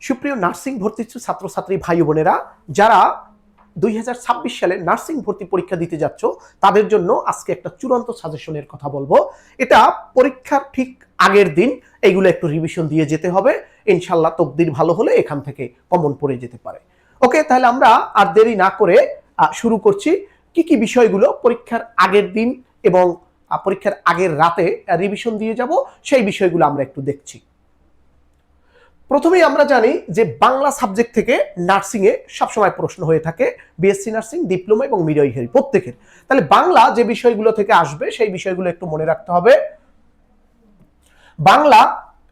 সুপ্রিয় নার্সিং ভর্তিচ্ছু ছাত্রছাত্রী ভাই বোনেরা, যারা 2026 সালে নার্সিং ভর্তি পরীক্ষা দিতে যাচ্ছ তাদের জন্য আজকে একটা চূড়ান্ত সাজেশনের কথা বলবো। এটা পরীক্ষার ঠিক আগের দিন এইগুলো একটু রিভিশন দিয়ে যেতে হবে। ইনশাল্লাহ তকদির ভালো হলে এখান থেকে কমন পড়ে যেতে পারে। ওকে, তাহলে আমরা আর দেরি না করে শুরু করছি। কি কি বিষয়গুলো পরীক্ষার আগের দিন এবং পরীক্ষার আগের রাতে রিভিশন দিয়ে যাব সেই বিষয়গুলো আমরা একটু দেখছি। প্রথমেই আমরা জানি যে বাংলা সাবজেক্ট থেকে নার্সিং এ সবসময় প্রশ্ন হয়ে থাকে, বিএসসি নার্সিং, ডিপ্লোমা এবং মিডওয়াইফারি প্রত্যেকের। তাহলে বাংলা যে বিষয়গুলো থেকে আসবে সেই বিষয়গুলো একটু মনে রাখতে হবে। বাংলা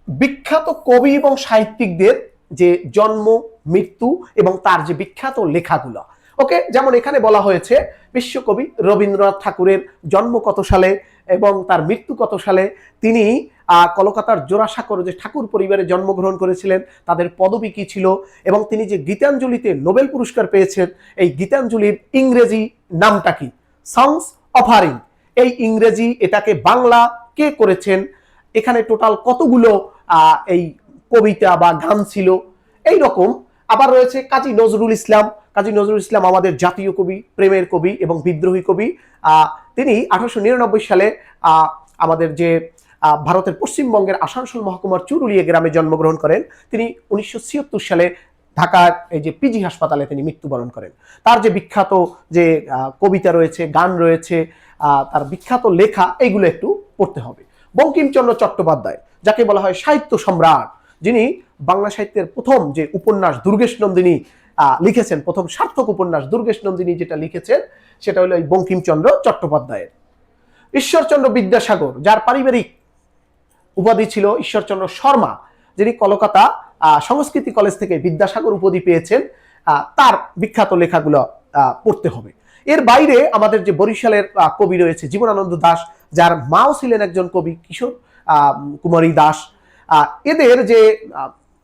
বিখ্যাত কবি এবং সাহিত্যিকদের যে জন্ম, মৃত্যু এবং তার যে বিখ্যাত লেখাগুলো, ওকে, যেমন এখানে বলা হয়েছে বিশ্বকবি রবীন্দ্রনাথ ঠাকুরের জন্ম কত সালে এবং তার মৃত্যু কত সালে, তিনি কলকাতার জোড়াসাঁকোর যে ঠাকুর পরিবারে জন্মগ্রহণ করেছিলেন, তাদের পদবি কি ছিল, এবং তিনি যে গীতাঞ্জলিতে নোবেল পুরস্কার পেয়েছেন, এই গীতাঞ্জলির ইংরেজি নামটা কি, সংস অফারিং, এই ইংরেজি এটাকে বাংলা কে করেছেন, এখানে টোটাল কতগুলো এই কবিতা বা গান ছিল, এই রকম। আবার রয়েছে কাজী নজরুল ইসলাম। কাজী নজরুল ইসলাম আমাদের জাতীয় কবি, প্রেমের কবি এবং বিদ্রোহী কবি। তিনি 1899 সালে আমাদের যে ভারতের পশ্চিমবঙ্গের আসানসোল মহকুমার চুরুলিয়া গ্রামে জন্মগ্রহণ করেন। তিনি 1976 সালে ঢাকার এই যে পিজি হাসপাতালে তিনি মৃত্যুবরণ করেন। তার যে বিখ্যাত যে কবিতা রয়েছে, গান রয়েছে, তার বিখ্যাত লেখা, এইগুলো একটু পড়তে হবে। বঙ্কিমচন্দ্র চট্টোপাধ্যায়, যাকে বলা হয় সাহিত্য সম্রাট, যিনি বাংলা সাহিত্যের প্রথম যে উপন্যাস দুর্গেশ নন্দিনী লিখেছেন, প্রথম সার্থক উপন্যাস দুর্গেশ নন্দিনী যেটা লিখেছেন, সেটা হলো এই বঙ্কিমচন্দ্র চট্টোপাধ্যায়ের। ঈশ্বরচন্দ্র বিদ্যাসাগর, যার পারিবারিক উপাধি ছিল ঈশ্বরচন্দ্র শর্মা, যিনি কলকাতা সংস্কৃতি কলেজ থেকে বিদ্যাসাগর উপাধি পেয়েছেন, তার বিখ্যাত লেখাগুলো পড়তে হবে। এর বাইরে আমাদের যে বরিশালের কবি রয়েছে জীবনানন্দ দাশ, যার মাও ছিলেন একজন কবি, কিশোর কুমারী দাস, এদের যে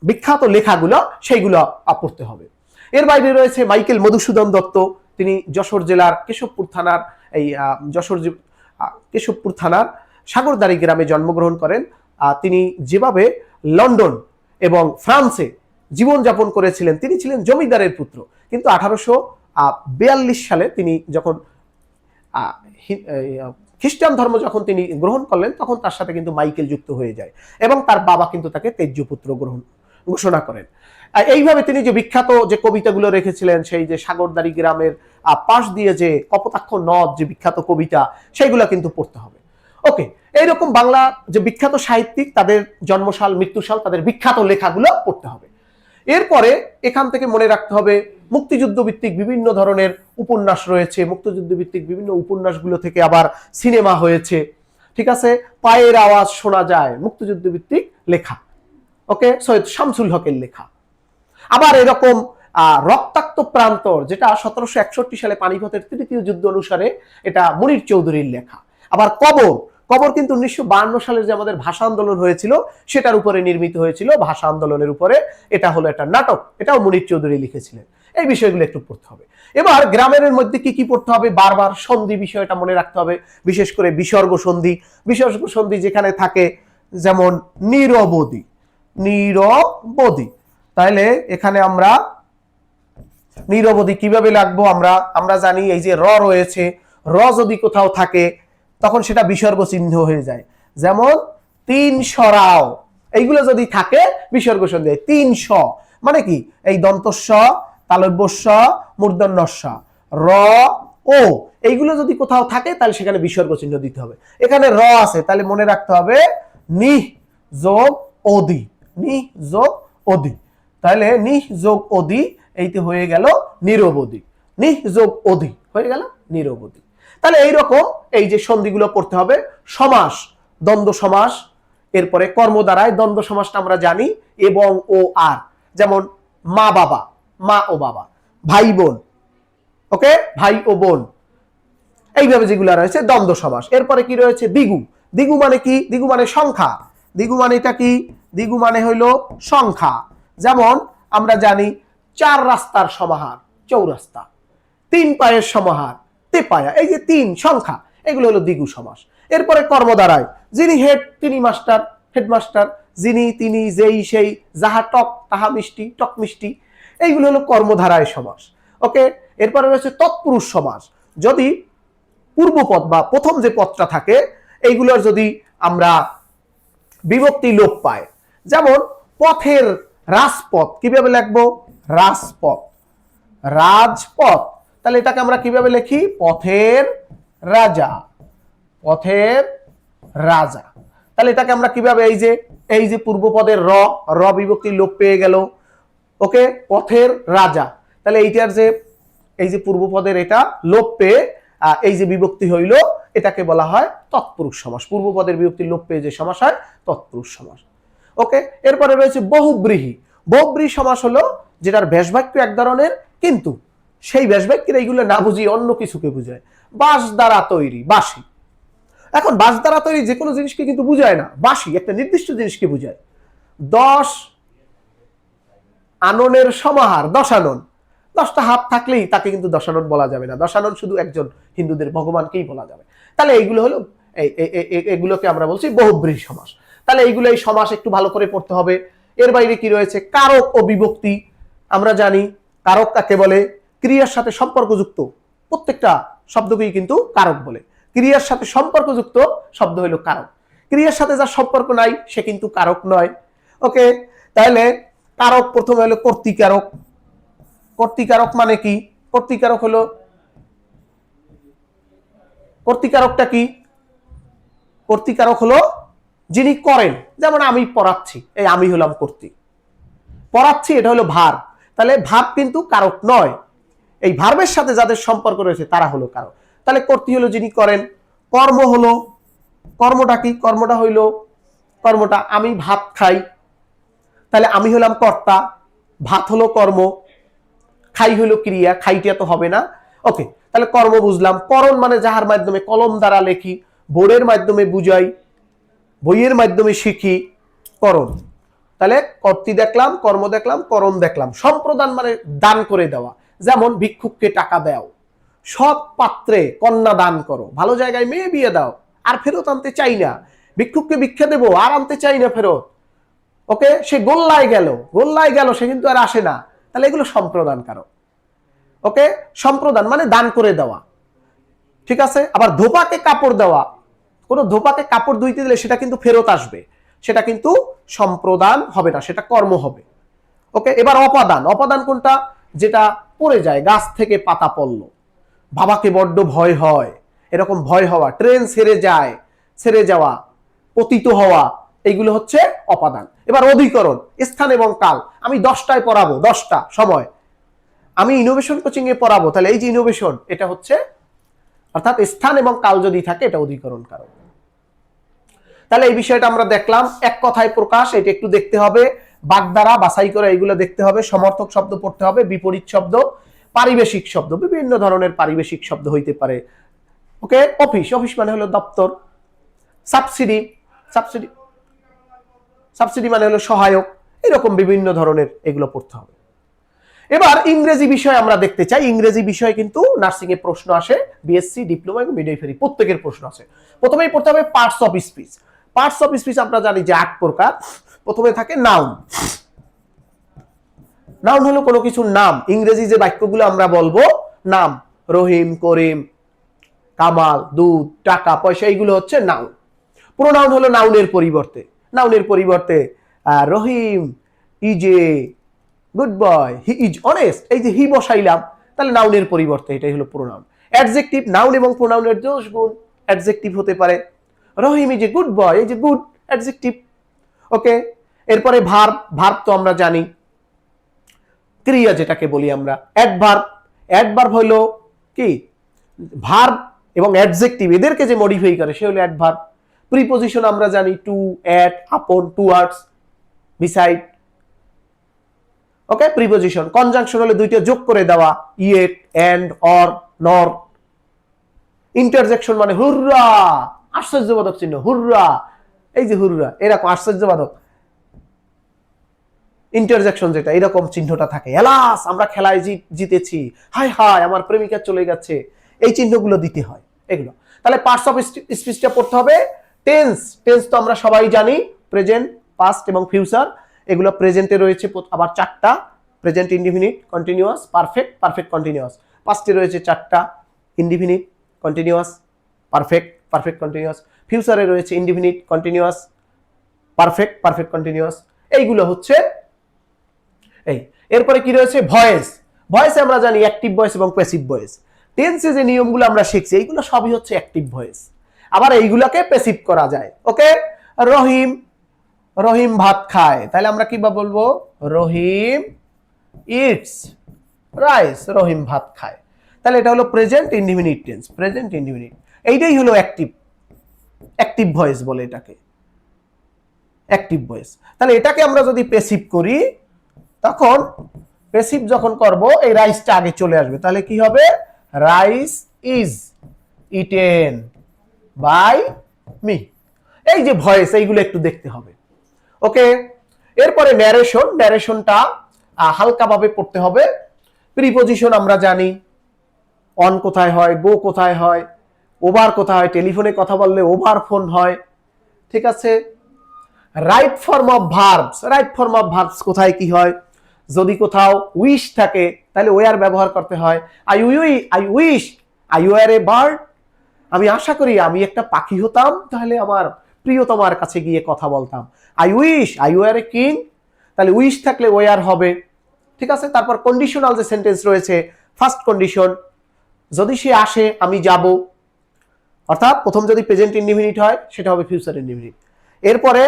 বিখ্যাত লেখাগুলো সেইগুলো পড়তে হবে। এর বাইরে রয়েছে মাইকেল মধুসূদন দত্ত, তিনি যশোর জেলার কেশবপুর থানার কেশবপুর থানার সাগরদাড়ি গ্রামে জন্মগ্রহণ করেন। তিনি যেভাবে লন্ডন এবং ফ্রান্সে জীবনযাপন করেছিলেন, তিনি ছিলেন জমিদারের পুত্র, কিন্তু 1842 সালে তিনি যখন খ্রিস্টান ধর্ম যখন তিনি গ্রহণ করলেন, তখন তার সাথে কিন্তু মাইকেল যুক্ত হয়ে যায় এবং তার বাবা কিন্তু তাকে তেজ্যপুত্র ঘোষণা করেন। এইভাবে তিনি যে বিখ্যাত যে কবিতাগুলো রেখেছিলেন, সেই যে সাগরদাড়ি গ্রামের পাশ দিয়ে যে কপোতাক্ষ নদ, যে বিখ্যাত কবিতা, সেইগুলো কিন্তু পড়তে হবে। ওকে, এইরকম বাংলা যে বিখ্যাত সাহিত্যিক, তাদের জন্মসাল, মৃত্যুসাল, তাদের বিখ্যাত লেখাগুলো পড়তে হবে। এরপরে এখান থেকে মনে রাখতে হবে মুক্তিযুদ্ধ ভিত্তিক বিভিন্ন ধরনের উপন্যাস রয়েছে, মুক্তিযুদ্ধ ভিত্তিক বিভিন্ন উপন্যাসগুলো থেকে আবার সিনেমা হয়েছে, ঠিক আছে। পায়ের আওয়াজ শোনা যায়, মুক্তিযুদ্ধ ভিত্তিক লেখা, ওকে, সৈয়দ শামসুল হকের লেখা। আবার এরকম রক্তাক্ত প্রান্তর, যেটা 1761 সালে পানিপথের তৃতীয় যুদ্ধ অনুসারে, এটা মনির চৌধুরীর লেখা। আবার কবর, কবর কিন্তু 1952 সালের যে আমাদের ভাষা আন্দোলন হয়েছিল সেটার উপরে নির্মিত হয়েছিল, ভাষা আন্দোলনের উপরে। এটা হলো একটা নাটক, এটাও মনির চৌধুরী লিখেছিলেন। এই বিষয়গুলো একটু পড়তে হবে। এবার গ্রামের মধ্যে কি কি পড়তে হবে, বারবার সন্ধি বিষয়টা মনে রাখতে হবে, বিশেষ করে বিসর্গ সন্ধি। বিসর্গ সন্ধি যেখানে থাকে, যেমন নিরবধি, নিরবধি, তাহলে এখানে আমরা নিরবধি কিভাবে লাগবো, আমরা জানি এই যে র রয়েছে, র যদি কোথাও থাকে তখন সেটা বিসর্গ চিহ্ন হয়ে যায়। যেমন 300 এইগুলো যদি থাকে বিসর্গ সন্ধি। 300 মানে কি, এই দন্তস্ব, তালব্যস্ব, মূর্ধন্যস্ব, র, ও, এইগুলো যদি কোথাও থাকে তাহলে সেখানে বিসর্গ চিহ্ন দিতে হবে। এখানে র আছে, তাহলে মনে রাখতে হবে নিহ যোগ অদি, নিহ যোগ অদি, তাহলে নিহ যোগ অদি, এইতে হয়ে গেল নিরবধি, নিহ যোগ অধি হয়ে গেল নিরবধি। তাহলে এইরকম এই যে সন্ধিগুলো পড়তে হবে। সমাস, দ্বন্দ্ব সমাস, এরপরে কর্ম দ্বারায় দ্বন্দ্ব সমাসটা আমরা জানি, এবং ও আর, যেমন মা বাবা, মা ও বাবা, ভাই বোন, ওকে, ভাই ও বোন, এইভাবে যেগুলো রয়েছে দ্বন্দ্ব সমাস। এরপরে কি রয়েছে, দ্বিগু। দ্বিগু মানে কি, দ্বিগু মানে সংখ্যা। দ্বিগু মানে এটা কি, দ্বিগু মানে হইল সংখ্যা। যেমন আমরা জানি 4 রাস্তার সমাহার চৌরাস্তা, 3 পায়ের সমাহার তেপায়া, এই যে 3 সংখ্যা, এগুলো হলো দ্বিগু সমাস। এরপরে কর্ম দ্বারায়, যিনি হেড তিনি মাস্টার, হেডমাস্টার, যিনি, তিনি, যেই, সেই, যাহা টক তাহা মিষ্টি, টক মিষ্টি, এইগুলো হলো কর্মধারায় সমাস। ওকে, এরপরে রয়েছে তৎপুরুষ সমাস। যদি পূর্বপদ বা প্রথম যে পদটা থাকে এইগুলোর যদি আমরা বিভক্তি লোপ পায়, যেমন পথের রাজপথ, কিভাবে লিখবো? রাজপথ, রাজপথ, তাহলে এটাকে আমরা কিভাবে লিখি? পথের রাজা, পথের রাজা। তাহলে এটাকে আমরা কিভাবে, এই যে পূর্বপদের র, র বিভক্তি লোপ পেয়ে গেল। ওকে, পথের রাজা, তাহলে এইটার যে এই যে পূর্বপদের এটা লোপ পেয়ে এই যে বিভক্তি হইল, এটাকে বলা হয় তৎপুরুষ সমাস। পূর্বপদের বিভক্তি লোপ পেয়ে যে সমাস হয় তৎপুরুষ সমাস। ওকে, এরপরে রয়েছে বহুব্রীহি। বহুব্রীহি সমাস হলো যেটার ব্যাসবাক্য এক ধরনের, কিন্তু সেই ব্যাসবাক্যের এইগুলো না বুঝিয়ে অন্য কিছুকে বুঝায়। বাঁশ দ্বারা তৈরি, বাঁশি। এখন বাঁশ দ্বারা তৈরি যে কোনো জিনিসকে কিন্তু বুঝায় না, বাঁশি একটা নির্দিষ্ট জিনিসকে বুঝায়। 10 আননের সমাহার, 10 আনন, 10টা হাত থাকলেই তাকে কিন্তু দশানন বলা যাবে না। দশানন শুধু একজন হিন্দুদের ভগবানকেই বলা যাবে। তাহলে এইগুলো হলো এগুলোকে আমরা বলছি বহুব্রীহি সমাস। তাহলে এইগুলো এই সমাস একটু ভালো করে পড়তে হবে। এর বাইরে কি রয়েছে? কারক ও বিভক্তি। আমরা জানি কারক কাকে বলে? ক্রিয়ার সাথে সম্পর্কযুক্ত প্রত্যেকটা শব্দকেই কিন্তু কারক বলে। ক্রিয়ার সাথে সম্পর্কযুক্ত শব্দ হলো কারক। ক্রিয়ার সাথে যার সম্পর্ক নাই সে কিন্তু কারক নয়। ওকে, তাহলে কারক প্রথমে হলো কর্তৃকারক। কর্তৃকারক মানে কি? কর্তৃকারক হলো, কর্তৃকারকটা কি? কর্তৃকারক হলো যিনি করেন। যেমন আমি পড়াচ্ছি, এই আমি হলাম কর্তৃ। পড়াচ্ছি এটা হলো ভার্ব, তাহলে ভার্ব কিন্তু কারক নয়। এই ভার্বের সাথে যাদের সম্পর্ক রয়েছে তারা হলো কারক। তাহলে কর্তৃ হলো যিনি করেন। কর্ম হলো, কর্মটা কি? কর্মটা হইলো, কর্মটা আমি ভাত খাই, তাহলে আমি হলাম কর্তা, ভাত হলো কর্ম, খাই হলো ক্রিয়া, খাইটা তো হবে না। ওকে, তাহলে কর্ম বুঝলাম। করণ মানে যাহার মাধ্যমে, কলম দ্বারা লেখি, বোর্ডের মাধ্যমে বুঝাই, বইয়ের মাধ্যমে শিখি, করণ। তাহলে কর্তৃ দেখলাম, কর্ম দেখলাম, করণ দেখলাম। সম্প্রদান মানে দান করে দেওয়া, যেমন ভিক্ষুককে টাকা দাও, সৎ পাত্রে কন্যা দান করো, ভালো জায়গায় মেয়ে বিয়ে দাও, আর ফেরত আনতে চাই না। ভিক্ষুককে ভিক্ষা দেবো, আর আনতে চাই না ফেরত। ওকে, সে গোল্লায় গেল, গোল্লায় গেল, সে কিন্তু আর আসে না। তাহলে এগুলো সম্প্রদান কারক। ওকে, সম্প্রদান মানে দান করে দেওয়া। ঠিক আছে। আবার ধোপাকে কাপড় দেওয়া, কোনো ধোপাকে কাপড় ধুইতে দিলে সেটা কিন্তু ফেরত আসবে, সেটা কিন্তু সম্প্রদান হবে না, সেটা কর্ম হবে। ওকে, এবার অপাদান। অপাদান কোনটা? যেটা পড়ে যায়, গাছ থেকে পাতা পড়লো, বাবাকে বড্ড ভয় হয়, এরকম ভয় হওয়া, ট্রেন ছেড়ে যায়, ছেড়ে যাওয়া, পতিত হওয়া, এইগুলো হচ্ছে অপাদান। এবার অধিকরণ, স্থান এবং কাল। আমি 10টায় পড়াবো, 10টা সময়, আমি ইনোভেশন কোচিং এ পড়াবো, তাহলে এই যে ইনোভেশন এটা হচ্ছে, অর্থাৎ স্থান এবং কাল যদি থাকে এটা অধিকরণ কারক। তাহলে এই বিষয়টা আমরা দেখলাম। এক কথায় প্রকাশ, এটা একটু দেখতে হবে, বাগধারা বাছাই করে এইগুলো দেখতে হবে, সমর্থক শব্দ পড়তে হবে, বিপরীত শব্দ, পারিবেশিক শব্দ, বিভিন্ন ধরনের পারিবেশিক শব্দ হইতে পারে। ওকে, অফিস, অফিস মানে হলো দপ্তর। সাবসিডি, সাবসিডি, সাবসিডি মানে হলো সহায়ক। এরকম বিভিন্ন ধরনের এগুলো পড়তে হবে। এবার ইংরেজি বিষয় আমরা দেখতে চাই। ইংরেজি বিষয় কিন্তু নার্সিং এ প্রশ্ন আসে, বিএসসি, ডিপ্লোমা এবং মিডওয়াইফারি প্রত্যেকের প্রশ্ন আসে। প্রথমেই পড়তে হবে parts of speech. Parts of speech আমরা জানি যে 8 প্রকার। প্রথমে থাকে নাউন। নাউন হলো কোনো কিছুর নাম। ইংরেজি যে বাক্যগুলো আমরা বলবো, নাম, রহিম, করিম, কামাল, দুধ, টাকা, পয়সা, এইগুলো হচ্ছে নাউন। প্রোনাউন হলো নাউনের পরিবর্তে, নাউনের পরিবর্তে Rahim is a good boy, he is honest, এই যে হি বসাইলাম, তাহলে নাউনের পরিবর্তে, এটাই হলো প্রোনাউন। অ্যাডজেক্টিভ, নাউন এবং প্রোনাউনের দোষ গুণ অ্যাডজেক্টিভ হতে পারে। রহিম ইজ এ গুড বয়, এই যে গুড, অ্যাডজেক্টিভ। ওকে, এরপরে ভার্ব। ভার্ব তো আমরা জানি ক্রিয়া যেটাকে বলি আমরা। অ্যাডভার্ব, অ্যাডভার্ব হলো কি? ভার্ব এবং অ্যাডজেক্টিভ এদেরকে যে মডিফাই করে সে হলো অ্যাডভার্ব। প্রিপজিশন আমরা জানি টু, অ্যাট, আপন, টুয়ার্ডস, বিসাইড। ওকে, প্রিপজিশন। কনজাংশন হলে দুইটা যোগ করে দেওয়া, ইয়েট, এন্ড, অর, নর। ইন্টারজেকশন মানে হুররা, আশ্চর্যবোধক চিহ্ন, হুররা, এই যে হুররা, এরকম আশ্চর্যবোধক ইন্টারজেকশন যেটা, এরকম চিহ্নটা থাকে। হেলাস, আমরা খেলায় জিতেছি, হায় হায় আমার প্রেমিকা চলে গেছে, এই চিহ্নগুলো দিতে হয় এগুলো। তাহলে পার্টস অফ স্পিচটা পড়তে হবে। টেন্স, টেন্স তো আমরা সবাই জানি, প্রেজেন্ট, পাস্ট এবং ফিউচার, এগুলো প্রেজেন্টে রয়েছে আবার 4টা, present indefinite, continuous, perfect, perfect continuous. পাস্টে রয়েছে 4টা, indefinite, continuous, perfect, perfect continuous. ফিউচারে রয়েছে indefinite, continuous, perfect, perfect continuous. এইগুলো হচ্ছে এই। এরপরে কি রয়েছে? ভয়েস। ভয়েসে আমরা জানি অ্যাক্টিভ ভয়েস এবং প্যাসিভ ভয়েস। টেন্সে যে নিয়মগুলো আমরা শিখছি এইগুলো সবই হচ্ছে অ্যাক্টিভ ভয়েস, আবার এইগুলাকে প্যাসিভ করা যায়। ওকে, রহিম, রহিম ভাত খায়, তাহলে আমরা কি বলবো? রহিম ইটস রাইস, রহিম ভাত খায়। তাহলে এটা হলো present indefinite tense, present indefinite. এইটাই হলো অ্যাক্টিভ, অ্যাক্টিভ ভয়েস বলে এটাকে, অ্যাক্টিভ ভয়েস। তাহলে এটাকে আমরা যদি প্যাসিভ করি, তখন প্যাসিভ যখন করব এই রাইসটা আগে চলে আসবে, তাহলে কি হবে? Rice is eaten by me. এই যে ভয়েস, এইগুলো একটু দেখতে হবে। ওকে, এরপরে ন্যারেশন। ন্যারেশনটা হালকাভাবে পড়তে হবে। প্রিপোজিশন আমরা জানি, অন কোথায় হয়, গো কোথায় হয়, ওভার কোথায় হয়, টেলিফোনে কথা বললে ওভার ফোন হয়, ঠিক আছে। Right form of verbs, right form of verbs কোথায় কি হয়? যদি কোথাও উইশ থাকে তাহলে ওয়ার ব্যবহার করতে হয়। I wish I were a bird, আমি আশা করি আমি একটা পাখি হতাম, তাহলে আমার প্রিয়তমার কাছে গিয়ে কথা বলতাম। I wish I were a king, তাহলে উইশ থাকলে ওয়ার হবে, ঠিক আছে। তারপর কন্ডিশনাল যে সেন্টেন্স রয়েছে, ফার্স্ট কন্ডিশন, যদি সে আসে আমি যাব, অর্থাৎ প্রথম যদি প্রেজেন্ট ইনডিফিনিট হয় সেটা হবে ফিউচার ইনডিফিনিট। এরপরে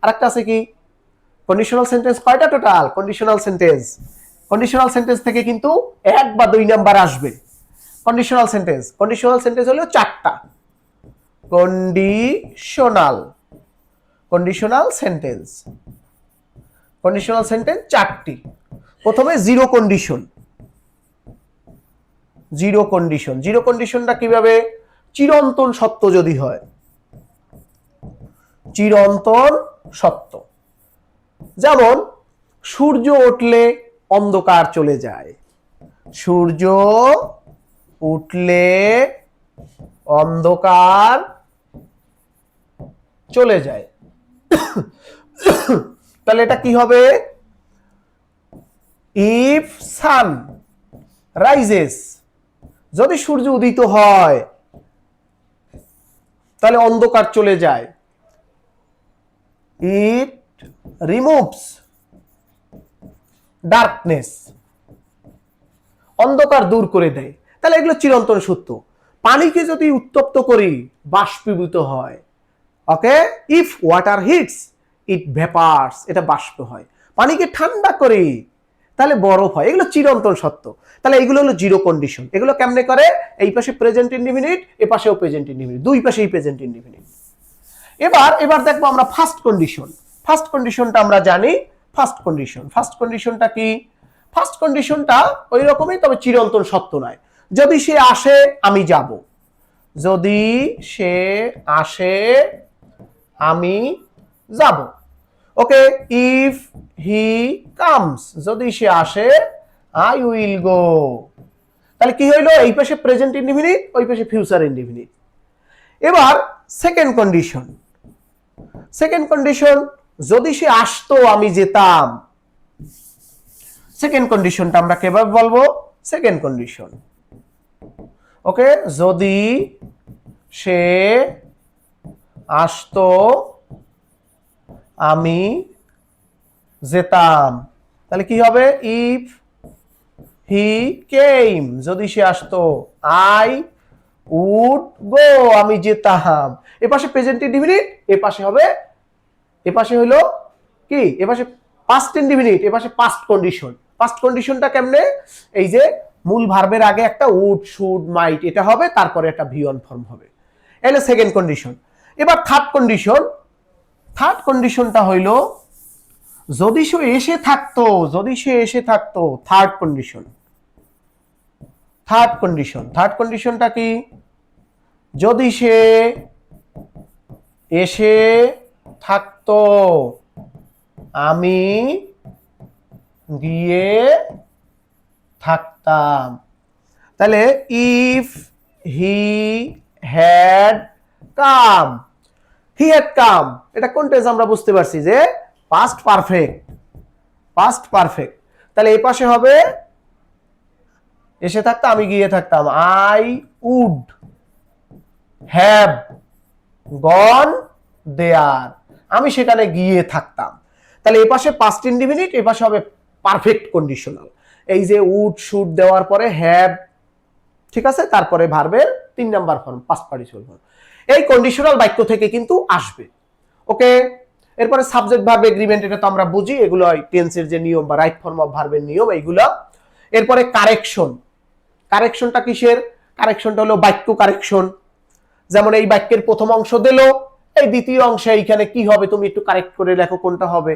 আরেকটা আছে কি? কন্ডিশনাল সেন্টেন্স কয়টা total? Conditional sentence, conditional sentence থেকে কিন্তু 1 বা 2 নাম্বার আসবে। কন্ডিশনাল সেন্টেন্স, কন্ডিশনাল সেন্টেন্স হলো 4টা। Conditional, conditional sentence, conditional sentence 4টি। প্রথমে zero condition, zero condition. Zero কন্ডিশনটা কিভাবে? চিরন্তন সত্য যদি হয়, চিরন্তন সত্য। যেমন সূর্য উঠলে অন্ধকার চলে যায়, সূর্য উঠলে অন্ধকার চলে যায়। তাহলে এটা কি হবে? ইফ সান রাইজেস, যদি সূর্য উদিত হয় তাহলে অন্ধকার চলে যায়। ইট রিমুভস ডার্কনেস, অন্ধকার দূর করে দেয়। তাহলে এগুলো চিরন্তন সত্য। পানিকে যদি উত্তপ্ত করি বাষ্পীভূত হয়। ওকে, ইফ ওয়াটার হিটস ইট ভেপার্স, এটা বাষ্প হয়। পানিকে ঠান্ডা করি তাহলে বরফ হয়। এগুলো চিরন্তন সত্য। তাহলে এগুলো হলো জিরো কন্ডিশন। এগুলো কেমনে করে? এই পাশে প্রেজেন্ট ইনডিফিনিট, এ পাশেও প্রেজেন্ট ইনডিফিনিট, দুই পাশেই প্রেজেন্ট ইনডিফিনিট। এবার দেখবো আমরা ফার্স্ট কন্ডিশন। ফার্স্ট কন্ডিশনটা আমরা জানি, ফার্স্ট কন্ডিশন। ফার্স্ট কন্ডিশনটা কি? ফার্স্ট কন্ডিশনটা ওই রকমই, তবে চিরন্তন সত্য নয়। যদি সে আসে আমি যাব, যদি সে আসে আমি যাব। ওকে, ইফ হি কামস, যদি সে আসে আই উইল গো। তাহলে কি হইলো? এই পাশে প্রেজেন্ট ইনডিফিনিট, ওই পাশে ফিউচার ইনডিফিনিট। এবার সেকেন্ড কন্ডিশন। সেকেন্ড কন্ডিশন, যদি সে আসতো আমি যেতাম। সেকেন্ড কন্ডিশনটা আমরা কিভাবে বলবো? Second condition. ওকে, যদি সে আসতো আমি যেতাম, তাহলে কি হবে? ইফ হি কেম, যদি সে আসতো আই উড গো, আমি যেতাম। এ পাশে প্রেজেন্ট ইনডিফিনিট, এ পাশে হবে, এ পাশে হলো কি? এ পাশে পাস্ট ইনডিফিনিট, এ পাশে পাস্ট কন্ডিশন। পাস্ট কন্ডিশনটা কেমনে? এই যে মূল ভার্বের আগে একটা উড, শুড, মাইট এটা হবে, তারপরে একটা ভি ওয়ান ফর্ম হবে। এলো সেকেন্ড কন্ডিশন। এবার থার্ড কন্ডিশন। থার্ড কন্ডিশনটা হইল যদি সে এসে থাকতো, যদি সে এসে থাকতো। Third condition, third condition. Third কন্ডিশনটা কি? যদি সে এসে থাকতো আমি গিয়ে থাকতাম। তাহলে if he had come, he had come, এটা কোন টেন্স আমরা বুঝতে পারছি যে পাস্ট পারফেক্ট, পাস্ট পারফেক্ট। তাহলে এই পাশে হবে এসে থাকতাম, আমি গিয়ে থাকতাম, আই উড হ্যাভ গন দেয়ার, আমি সেখানে গিয়ে থাকতাম। তাহলে এই পাশে পাস্ট ইনডিফিনিট, এই পাশে হবে পারফেক্ট কন্ডিশনাল। এই যে উড শুড দেওয়ার পরে হ্যাভ, ঠিক আছে, তারপরে ভার্বের 3 number form past participle form, এই কন্ডিশনাল বাক্য থেকে কিন্তু আসবে। ওকে, এরপরে সাবজেক্ট ভার্ব এগ্রিমেন্ট, এটা তো আমরা বুঝি, এগুলো টেন্সের যে নিয়ম বা রাইট ফর্ম অফ ভার্বের নিয়ম এইগুলো। এরপরে কারেকশন, কারেকশনটা কিসের? কারেকশনটা হলো বাক্য কারেকশন। যেমন এই বাক্যের প্রথম অংশ দিল, এই দ্বিতীয় অংশে এইখানে কি হবে তুমি একটু কারেক্ট করে লেখো কোনটা হবে,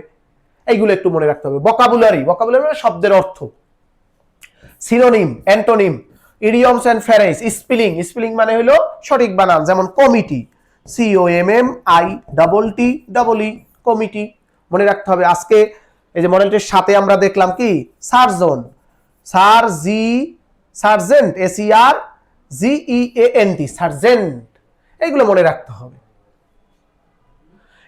এইগুলো একটু মনে রাখতে হবে। ভোকাবুলারি, ভোকাবুলারি মানে শব্দের অর্থ। Synonym, antonym, idioms and phrase, spelling, spelling মানে হলো সঠিক বানান, যেমন কমিটি, COMMITTE, কমিটি মনে রাখতে হবে। আজকে এই যে মডেলটির সাথে আমরা দেখলাম কি সার্জন, সার্জেন্ট, SERGEANT, সার্জেন্ট, এইগুলো মনে রাখতে হবে।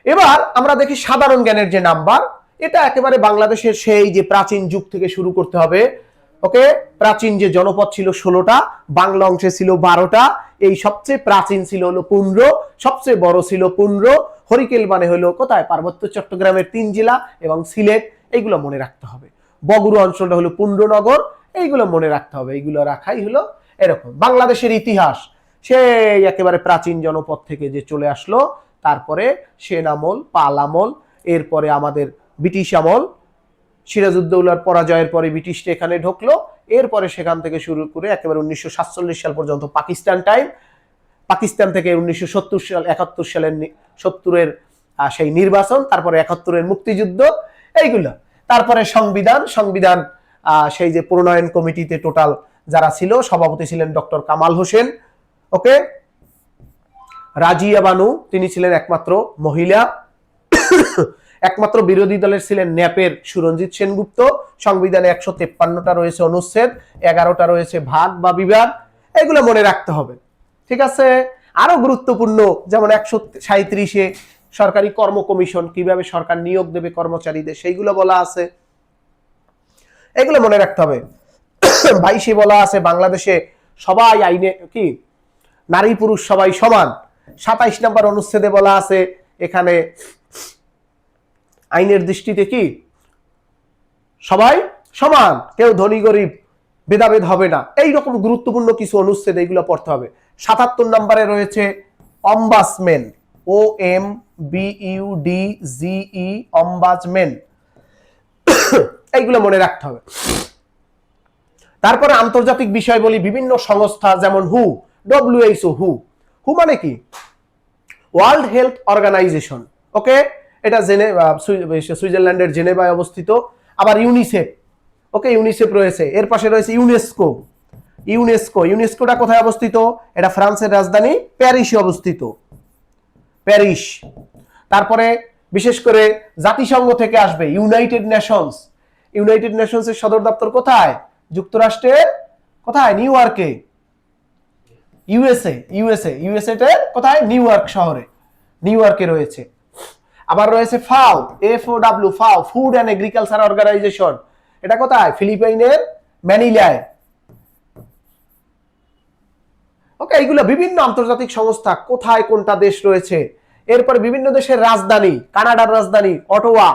এবার আমরা দেখি সাধারণ জ্ঞানের যে নাম্বার, এটা একেবারে বাংলাদেশের সেই যে প্রাচীন যুগ থেকে শুরু করতে হবে। ওকে, প্রাচীন যে জনপদ ছিল 16টা, বাংলা অংশে ছিল 12টা, এই সবচেয়ে প্রাচীন ছিল হলো 15, সবচেয়ে বড় ছিল 15। হরিকেল মানে হলো কোথায়? পার্বত্য চট্টগ্রামের 3 জেলা এবং সিলেট, এইগুলো মনে রাখতে হবে। বগুড়া অঞ্চলটা হলো পুণ্ডনগর, এইগুলো মনে রাখতে হবে। এইগুলো রাখাই হলো এরকম। বাংলাদেশের ইতিহাস সেই একেবারে প্রাচীন জনপদ থেকে যে চলে আসলো, তারপরে সেন আমল, পাল আমল, এরপরে আমাদের ব্রিটিশ আমল, সিরাজউদ্দৌলার পরাজয়ের পরে ব্রিটিশরা এখানে ঢুকলো, এরপরে সেখান থেকে শুরু করে একেবারে 1947 সাল পর্যন্ত পাকিস্তান টাইম, পাকিস্তান থেকে 1970 সাল 71 সালের 70-এর সেই নির্বাচন, তারপরে 71-এর মুক্তিযুদ্ধ, এইগুলো। তারপরে সংবিধান, সংবিধান সেই যে প্রণয়ন কমিটিতে টোটাল যারা ছিল, সভাপতি ছিলেন ডক্টর কামাল হোসেন। ওকে, রাজিয়া বানু তিনি ছিলেন একমাত্র মহিলা। একমাত্র বিরোধী দলের ছিলেন ন্যাপের সুরঞ্জিত সেনগুপ্ত। সংবিধানে 153টা রয়েছে অনুচ্ছেদ, 11টা রয়েছে ভাগ বা বিভাগ, এগুলো মনে রাখতে হবে। ঠিক আছে, আরো গুরুত্বপূর্ণ যেমন 137-এ সরকারি কর্ম কমিশন, কিভাবে সরকার নিয়োগ দেবে কর্মচারীদের, সেইগুলো বলা আছে, এগুলো মনে রাখতে হবে। 22-এ বলা আছে বাংলাদেশে সবাই আইনে কি নারী পুরুষ সবাই সমান। 27 নম্বর অনুচ্ছেদে বলা আছে এখানে আইনের দৃষ্টিতে কি সবাই সমান, কেউ ধনী গরিব ভেদাভেদ হবে না, এইরকম গুরুত্বপূর্ণ কিছু অনুচ্ছেদ, এইগুলো পড়তে হবে। 77 নম্বরে রয়েছে অম্বাসমেন, OMBUDGE, অম্বাজমেন, এইগুলো মনে রাখতে হবে। তারপরে আন্তর্জাতিক বিষয় বলি, বিভিন্ন সংস্থা যেমন WHO, হু মানে কি ওয়ার্ল্ড হেলথ অর্গানাইজেশন। ওকে, এটা সুইজারল্যান্ডের জেনেভায় অবস্থিত। আবার ইউনিসেফ, ওকে, ইউনিসেফ রয়েছে। এর পাশে রয়েছে ইউনেস্কো, ইউনেস্কোটা কোথায় অবস্থিত? এটা ফ্রান্সের রাজধানী প্যারিসে অবস্থিত, প্যারিস। তারপরে বিশেষ করে জাতিসংঘ থেকে আসবে ইউনাইটেড নেশনস, ইউনাইটেড নেশনসের সদর দপ্তর কোথায়? যুক্তরাষ্ট্রের কোথায়? নিউ ইয়র্কে। ইউএসএ কোথায়? নিউ ইয়র্ক শহরে, নিউ ইয়র্কে রয়েছে। আবার রয়েছে FAO, food and agriculture organization, এটা কোথায়? ফিলিপাইনের ম্যানিলায়। ওকে, এইগুলো বিভিন্ন আন্তর্জাতিক সংস্থা, কোথায় কোনটা দেশ রয়েছে। এরপর বিভিন্ন দেশের রাজধানী, কানাডার রাজধানী অটোয়া,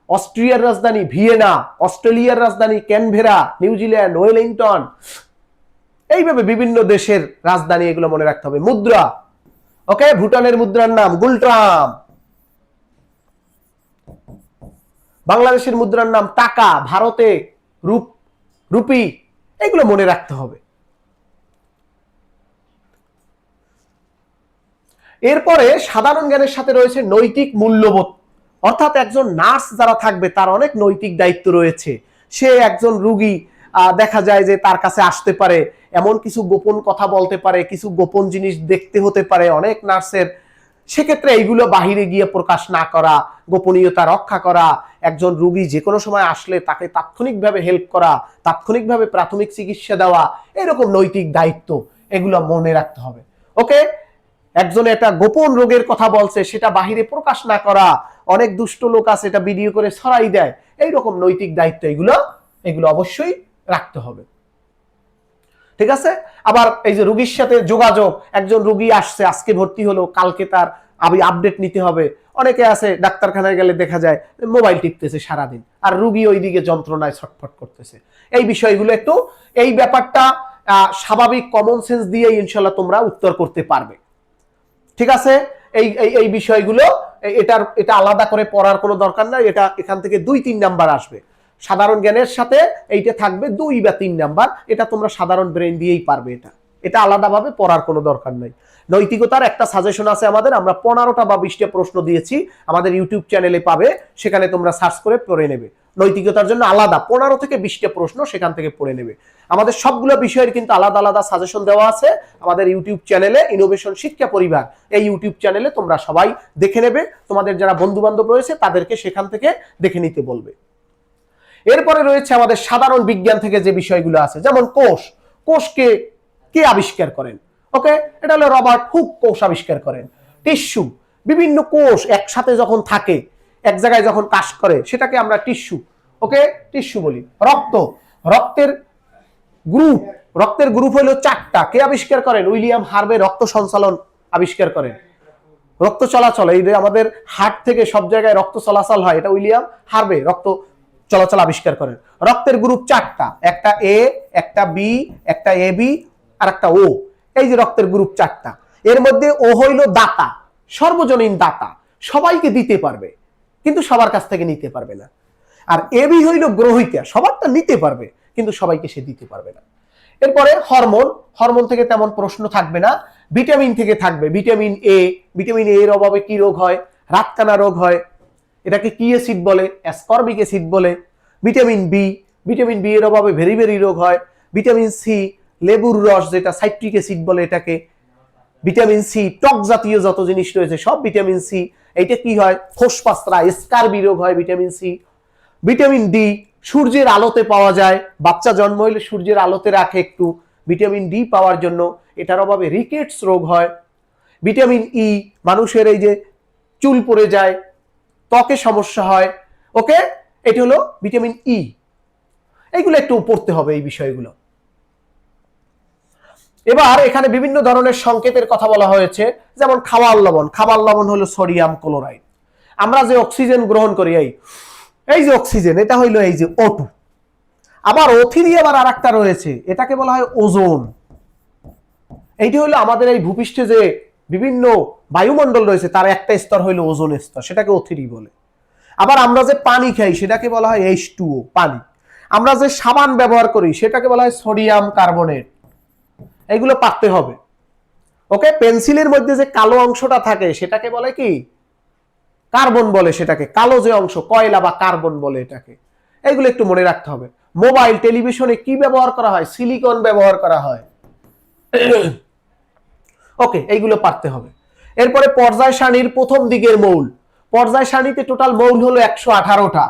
অস্ট্রিয়ার রাজধানী ভিয়েনা, অস্ট্রেলিয়ার রাজধানী ক্যানভেরা, নিউজিল্যান্ড ওয়েলিংটন, এইভাবে বিভিন্ন দেশের রাজধানী, এগুলো মনে রাখতে হবে। মুদ্রা, ওকে, ভুটানের মুদ্রার নাম গুলট্রাম, বাংলাদেশের মুদ্রার নাম টাকা, ভারতে রুপি, এগুলো মনে রাখতে হবে। এরপরে সাধারণ জ্ঞানের সাথে রয়েছে নৈতিক মূল্যবোধ, অর্থাৎ একজন নার্স যারা থাকবে তার অনেক নৈতিক দায়িত্ব রয়েছে। সে একজন রোগী দেখা যায় যে তার কাছে আসতে পারে, এমন কিছু গোপন কথা বলতে পারে, কিছু গোপন জিনিস দেখতে হতে পারে অনেক নার্সের, সেক্ষেত্রে এইগুলো বাহিরে গিয়ে প্রকাশ না করা, গোপনীয়তা রক্ষা করা, একজন রোগী যে কোনো সময় আসলে তাকে তাৎক্ষণিকভাবে হেল্প করা, তাৎক্ষণিকভাবে প্রাথমিক চিকিৎসা দেওয়া, এরকম নৈতিক দায়িত্ব, এগুলো মনে রাখতে হবে। ওকে, একজন একটা গোপন রোগের কথা বলছে, সেটা বাহিরে প্রকাশ না করা, অনেক দুষ্ট লোক আছে এটা ভিডিও করে ছড়াই দেয়, এইরকম নৈতিক দায়িত্ব এগুলো অবশ্যই রাখতে হবে। ঠিক আছে। আবার এই যে রোগীর সাথে যোগাযোগ, একজন রোগী আসছে, আজকে ভর্তি হলো, কালকে তার আপডেট নিতে হবে। অনেকে আছে ডাক্তারখানায় গেলে দেখা যায় মোবাইল টিপতেছে সারাদিন, আর রোগী ওইদিকে যন্ত্রণায় ছটফট করতেছে। এই বিষয়গুলো একটু, এই ব্যাপারটা স্বাভাবিক কমন সেন্স দিয়ে ইনশাল্লাহ তোমরা উত্তর করতে পারবে। ঠিক আছে। এই বিষয়গুলো এটা আলাদা করে পড়ার কোনো দরকার নাই। এটা এখান থেকে 2-3 নাম্বার আসবে। সাধারণ জ্ঞানের সাথে এইটা থাকবে 2 বা 3 নাম্বার। এটা তোমরা সাধারণ ব্রেন দিয়েই পারবে। এটা আলাদাভাবে পড়ার কোনো দরকার নাই। নৈতিকতার একটা সাজেশন আছে আমাদের, আমরা 15টা বা 20টা প্রশ্ন দিয়েছি, আমাদের ইউটিউব চ্যানেলে পাবে, সেখানে তোমরা সার্চ করে পড়ে নেবে। নৈতিকতার জন্য আলাদা 15 থেকে 20টা প্রশ্ন সেখান থেকে পড়ে নেবে। আমাদের সবগুলো বিষয়ের কিন্তু আলাদা আলাদা সাজেশন দেওয়া আছে আমাদের ইউটিউব চ্যানেলে, ইনোভেশন শিক্ষা পরিবার। এই ইউটিউব চ্যানেলে তোমরা সবাই দেখে নেবে, তোমাদের যারা বন্ধু বান্ধব রয়েছে তাদেরকে সেখান থেকে দেখে নিতে বলবে। এরপরে রয়েছে আমাদের সাধারণ বিজ্ঞান থেকে যে বিষয়গুলো আছে, যেমন কোষকে কে আবিষ্কার করেন? ওকে, এটা হলো রবার্ট হুক কোষ আবিষ্কার করেন। টিস্যু, বিভিন্ন কোষ একসাথে যখন থাকে, এক জায়গায় যখন কাজ করে, সেটাকে আমরা টিস্যু, ওকে, টিস্যু বলি। রক্তের গ্রুপ হলো 4টা। কে আবিষ্কার করেন? উইলিয়াম হার্ভে রক্ত সঞ্চালন আবিষ্কার করেন। রক্ত চলাচল, এই যে আমাদের হার্ট থেকে সব জায়গায় রক্ত চলাচল হয়, এটা উইলিয়াম হার্ভে রক্ত চলাচল আবিষ্কার করেন। রক্তের গ্রুপ 4টা, একটা এ, একটা বি, একটা এ বি, আর একটা ও। এই যে রক্তের গ্রুপ 4টা, এর মধ্যে ও হইল দাতা, সর্বজনীন দাতা, সবাইকে দিতে পারবে, কিন্তু সবার কাছ থেকে নিতে পারবে না। আর এ বি হইল গ্রহিতা, সবারটা নিতে পারবে, কিন্তু সবাইকে সে দিতে পারবে না। এরপরে হরমোন থেকে তেমন প্রশ্ন থাকবে না। ভিটামিন থেকে থাকবে ভিটামিন এ এর অভাবে কি রোগ হয়? রাতকানা রোগ হয়। এটাকে কি অ্যাসিড বলে? অ্যাসকর্বিক অ্যাসিড বলে। ভিটামিন বি এর অভাবে ভেরি রোগ হয়। ভিটামিন সি, লেবুর রস যেটা সাইট্রিক অ্যাসিড বলে এটাকে। ভিটামিন সি, টক জাতীয় যত জিনিস রয়েছে সব ভিটামিন সি। এইটা কি হয়? ফোসপাসরা, স্কারবি রোগ হয় ভিটামিন সি। ভিটামিন ডি, সূর্যের আলোতে পাওয়া যায়, বাচ্চা জন্ম হলে সূর্যের আলোতে রাখে একটু ভিটামিন ডি পাওয়ার জন্য, এটার অভাবে রিকেটস রোগ হয়। ভিটামিন ই, মানুষের এই যে চুল পড়ে যায়, ত্বকে সমস্যা হয়। ওকে, এটা হলো ভিটামিন ই। এইগুলো একটু পড়তে হবে এই বিষয়গুলো। এবার এখানে বিভিন্ন ধরনের সংকেতের কথা বলা হয়েছে, যেমন খাবার লবণ হলো সোডিয়াম ক্লোরাইড। আমরা যে অক্সিজেন গ্রহণ করি, এই যে অক্সিজেন, এটা হইলো এই যে O2। আবার O3 আবার আরেকটা রয়েছে, এটাকে বলা হয় ওজোন। এইটি হলো আমাদের এই ভূপৃষ্ঠে যে বিভিন্ন বায়ুমণ্ডল রয়েছে তার একটা স্তর হইলো ওজোন স্তর, সেটাকে O3 বলে। আবার আমরা যে পানি খাই সেটাকে বলা হয় H2O, পানি। আমরা যে সাবান ব্যবহার করি সেটাকে বলা হয় সোডিয়াম কার্বনেট। এইগুলো পারতে হবে। ওকে, পেন্সিলের মধ্যে যে কালো অংশটা থাকে সেটাকে বলে কি? কার্বন বলে। সেটাকে কালো যে অংশ, কয়লা বা কার্বন বলে এটাকে। এইগুলো একটু মনে রাখতে হবে। মোবাইল, টেলিভিশনে কি ব্যবহার করা হয়? সিলিকন ব্যবহার করা হয়। ওকে, এইগুলো পারতে হবে। এরপরে পর্যায় সারণীর প্রথম দিকের মৌল। পর্যায় সারণীতে টোটাল মৌল হলো 118টা।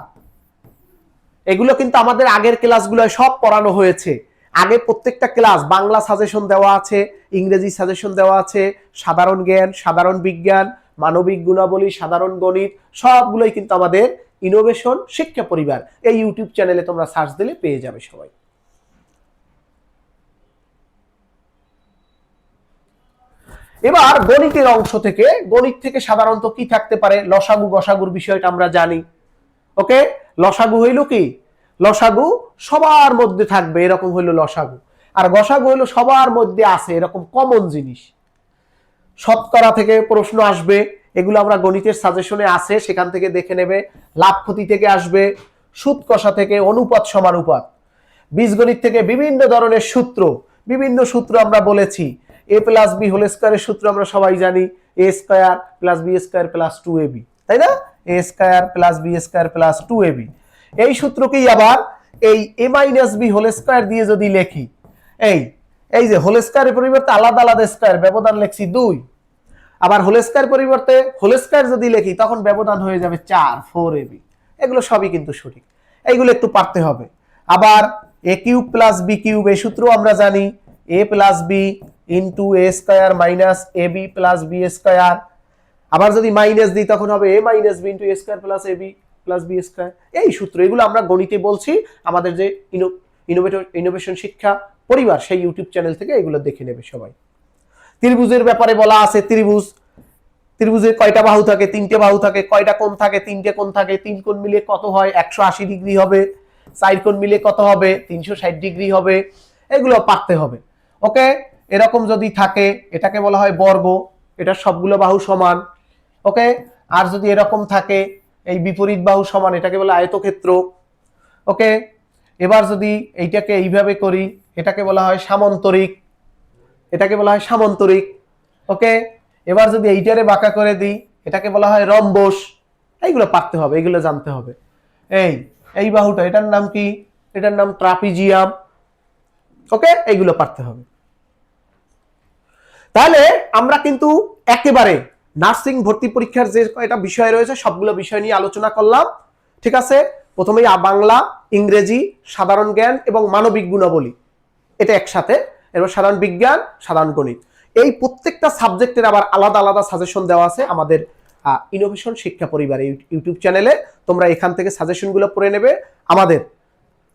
এগুলো কিন্তু আমাদের আগের ক্লাসগুলোয় সব পড়ানো হয়েছে। আগে প্রত্যেকটা ক্লাস বাংলা সাজেশন দেওয়া আছে, ইংরেজি সাজেশন দেওয়া আছে, সাধারণ জ্ঞান, সাধারণ বিজ্ঞান, মানবিক গুণাবলী, সাধারণ গণিত, সবগুলোই কিন্তু আমাদের ইনোভেশন শিক্ষা পরিবার এই ইউটিউব চ্যানেলে তোমরা সার্চ দিলে পেয়ে যাবে সবাই। এবার গণিতের অংশ থেকে, গণিত থেকে সাধারণত কি থাকতে পারে? লসাগু গসাগুর বিষয়টা আমরা জানি। ওকে, লসাগু হইল কি? লসাগু সবার মধ্যে থাকবে, এরকম হইল লসাগু। আর গসাগু হইল সবার মধ্যে আছে, এরকম কমন জিনিস। শতকরা থেকে প্রশ্ন আসবে, এগুলো আমরা গণিতের সাজেশনে আছে, সেখান থেকে দেখে নেবে। লাভ ক্ষতি থেকে আসবে, সুদ কষা থেকে, অনুপাত সমানুপাত। বীজগণিত থেকে বিভিন্ন ধরনের সূত্র আমরা বলেছি। a+b হোল স্কয়ারের সূত্র আমরা সবাই জানি, a² + b² + 2ab, তাই না? a² + b² + 2ab। এই সূত্রকেই আবার এই a-b হোল স্কয়ার দিয়ে যদি লেখি, এই যে হোল স্কয়ারের পরিবর্তে আলাদা আলাদা স্কয়ার, ব্যবধান লিখছি 2। আবার হোল স্কয়ার পরিবর্তে হোল স্কয়ার যদি লিখি তখন ব্যবধান হয়ে যাবে 4ab। এগুলো সবই কিন্তু সঠিক, এইগুলো একটু পারতে হবে। আবার a³ + b³ এই সূত্র আমরা জানি, a + b * a² - ab + b²। আবার যদি মাইনাস দিই তখন হবে a minus b into a square plus ab plus b square. এই সূত্র, এগুলো আমরা গণিতে বলছি, আমাদের যে ইনোভেশন শিক্ষা পরিবার সেই ইউটিউব চ্যানেল থেকে এগুলো দেখে নেবে সবাই। ত্রিভুজের ব্যাপারে বলা আছে, ত্রিভুজের কয়টা বাহু থাকে? 3টে বাহু থাকে। কয়টা কোণ থাকে? 3টে কোণ থাকে। 3 কোণ মিলে কত হয়? 180 ডিগ্রি হবে। 4 কোণ মিলে কত হবে? 360 ডিগ্রি হবে। এগুলো পারতে হবে। ওকে, এরকম যদি থাকে এটাকে বলা হয় বর্গ, এটা সবগুলো বাহু সমান। ওকে, আর যদি এরকম থাকে এই বিপরীত বাহু সমান, এটাকে বলা আয়তক্ষেত্র। ওকে, এবার যদি এইটাকে এইভাবে করি এটাকে বলা হয় সামান্তরিক, এটাকে বলা হয় সামান্তরিক। ওকে, এবার যদি এইটারে বাঁকা করে দিই এটাকে বলা হয় রম্বস। এইগুলো পারতে হবে, এগুলো জানতে হবে। এই বাহুটা, এটার নাম কি? এটার নাম ট্রাপিজিয়াম। ওকে, এইগুলো পারতে হবে। তাহলে আমরা কিন্তু একেবারে নার্সিং ভর্তি পরীক্ষার যে কয়টা বিষয় রয়েছে সবগুলো বিষয় নিয়ে আলোচনা করলাম। ঠিক আছে, প্রথমেই বাংলা, ইংরেজি, সাধারণ জ্ঞান এবং মানবিক গুণাবলী, এটা একসাথে। এবার সাধারণ বিজ্ঞান, সাধারণ গণিত, এই প্রত্যেকটা সাবজেক্টের আবার আলাদা আলাদা সাজেশন দেওয়া আছে আমাদের ইনোভেশন শিক্ষা পরিবার ইউটিউব চ্যানেলে। তোমরা এখান থেকে সাজেশনগুলো পড়ে নেবে। আমাদের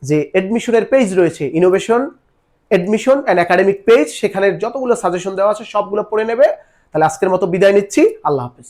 যে এডমিশনের পেজ রয়েছে, innovation admission and academic page, সেখানে যতগুলো সাজেশন দেওয়া আছে সবগুলো পড়ে নেবে। তাহলে আজকের মতো বিদায় নিচ্ছি। আল্লাহ হাফেজ।